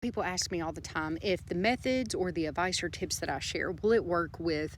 People ask me all the time if the methods or the advice or tips that I share, will it work with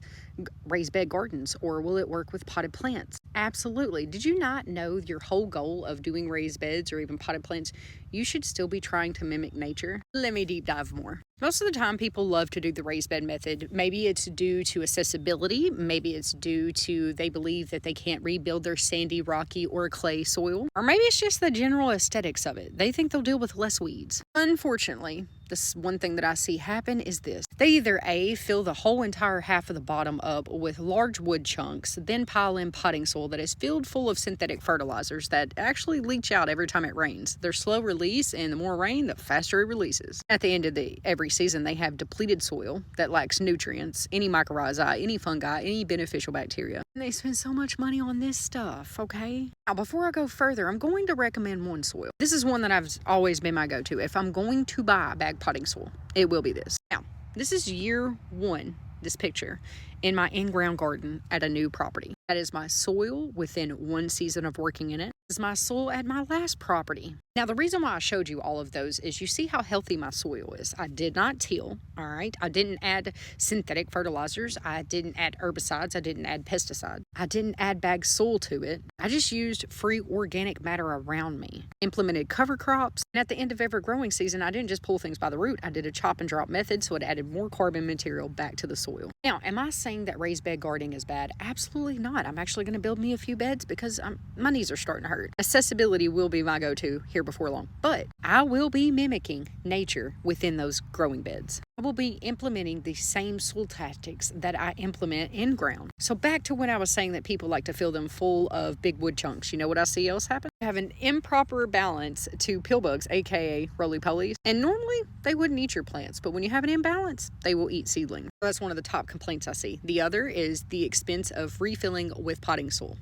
raised bed gardens or will it work with potted plants? Absolutely. Did you not know your whole goal of doing raised beds or even potted plants, you should still be trying to mimic nature? Let me deep dive more. Most of the time, people love to do the raised bed method. Maybe it's due to accessibility. Maybe it's due to they believe that they can't rebuild their sandy, rocky, or clay soil. Or maybe it's just the general aesthetics of it. They think they'll deal with less weeds. Unfortunately, this one thing that I see happen is this. They either A, fill the whole entire half of the bottom up with large wood chunks, then pile in potting soil that is filled full of synthetic fertilizers that actually leach out every time it rains. They're slow release, and the more rain, the faster it releases. At the end of every season, they have depleted soil that lacks nutrients, any mycorrhizae, any fungi, any beneficial bacteria. And they spend so much money on this stuff, okay? Now, before I go further, I'm going to recommend one soil. This is one that I've always been my go-to. If I'm going to buy bag potting soil, it will be this. Now, this is year one, this picture, in my in-ground garden at a new property. That is my soil within one season of working in it. This is my soil at my last property. Now, the reason why I showed you all of those is you see how healthy my soil is. I did not till, all right? I didn't add synthetic fertilizers. I didn't add herbicides. I didn't add pesticides. I didn't add bag soil to it. I just used free organic matter around me. Implemented cover crops. And at the end of every growing season, I didn't just pull things by the root. I did a chop and drop method, so it added more carbon material back to the soil. Now, am I saying that raised bed gardening is bad? Absolutely not. I'm actually going to build me a few beds because my knees are starting to hurt. Accessibility will be my go-to here before long, but I will be mimicking nature within those growing beds. I will be implementing the same soil tactics that I implement in ground. So back to when I was saying that people like to fill them full of big wood chunks. You know what I see else happen? I have an improper balance to pill bugs, aka roly-polies. And normally they wouldn't eat your plants, but when you have an imbalance, they will eat seedlings. That's one of the top complaints I see. The other is the expense of refilling with potting soil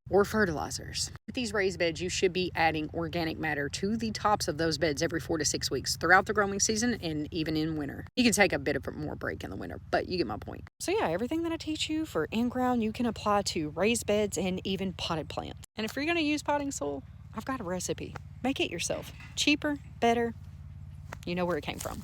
or fertilizers. With these raised beds, you should be adding organic matter to the tops of those beds every 4 to 6 weeks throughout the growing season and even in winter. You can take a bit of a more break in the winter, but you get my point. So yeah, everything that I teach you for in-ground, you can apply to raised beds and even potted plants. And if you're going to use potting soil, I've got a recipe. Make it yourself. Cheaper, better. You know where it came from.